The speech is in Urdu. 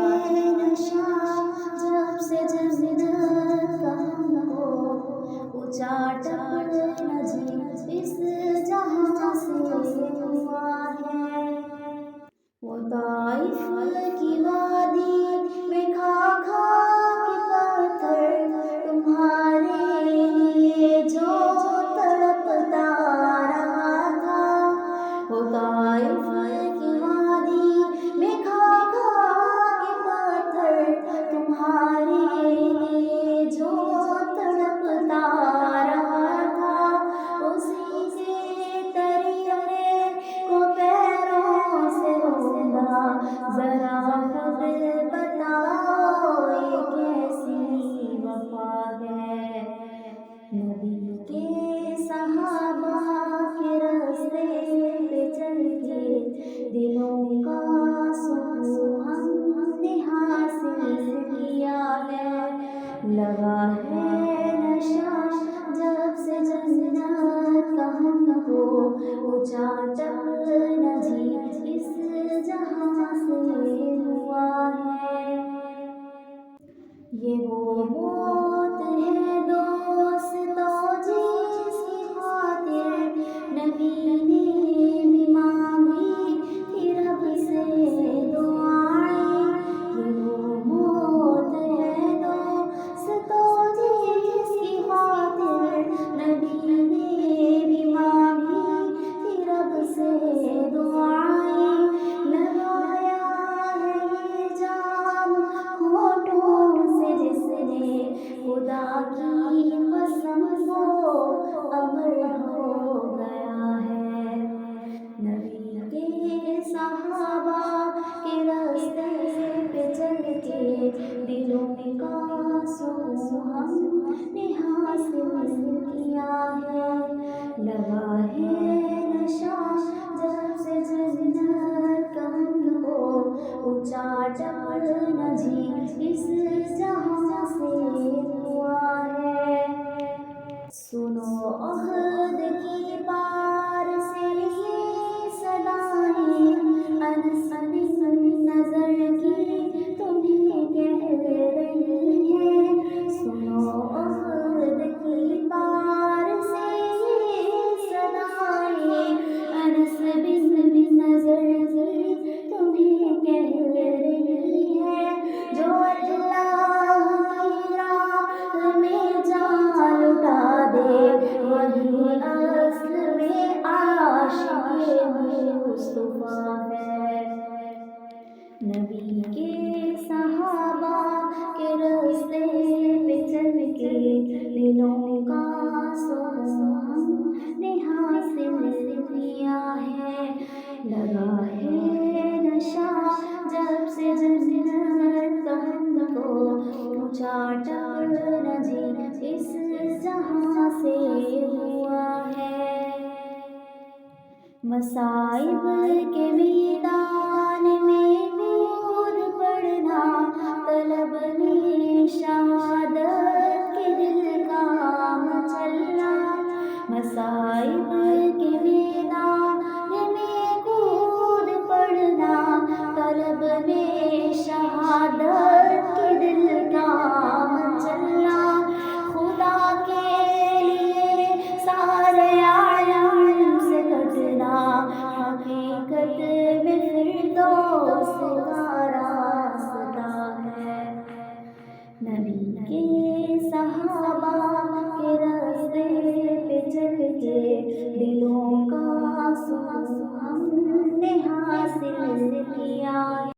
ہے نشہ جب سے جنت کا ہم کو اونچا ٹکنا جی اس جہاں سے ہوا ہے۔ وہ طائف کی وادی میں کھا کھا کے پتھر تمہارے لیے جو تڑپتا رہا تھا۔ وہ طائف کی وادی میں کھا کھا کے پتھر تمہارے لیے جو تڑپتا رہا تھا، اسی کے طریقے کو پیروں سے روندہ ذرا خود بتاؤ یہ کیسی وفا ہے۔ نبی کے صحابہ کے راستے پہ چل کے دلوں کا سکون ہم نے حاصل کیا ہے۔ لگا ہے نشہ جب سے جنت کا ہم کو اونچا ٹکنا جی اس جہاں سے ہوا ہے۔ یہ وہ موت ہے دوستو جس کی خاطر نبی نے بھی مانگی تھی رب سے دعائیں۔ یہ وہ موت ہے دوستو جس کی خاطر نبی نے بھی مانگی تھی رب سے دعائیں۔ لگایا ہے یہ جام ہونٹوں سے جس نے خدا کی قسم وہ امر ہو گیا ہے۔ نبی کے صحابہ کے راستے پہ چل کے دلوں کا سکون ہم نے حاصل کیا ہے۔ لگا ہے نشہ جب سے جنت کا ہم کو اونچا ٹکنا جی اس جہاں سے ہوا ہے۔ سنو عہد کی پار سے یہ صدائیں انس بن نضر کی تمہیں کہہ رہی ہیں۔ سنو عہد کی پار سے یہ صدائیں انس بن نضر کی تمہیں کہہ رہی ہیں۔ جو اللہ کی راہ میں جان لٹا دے وہی اصل میں عاشق مصطفیٰ ہے۔ نبی کے صحابہ کے راستے پہ چل کے دلوں کا سکون ہم نے حاصل کیا ہے۔ لگا ہے نشہ جب سے جنت کا ہم کو اونچا ٹکنا جی اس جہاں سے ہوا ہے۔ مصائب کے میدان میں بھی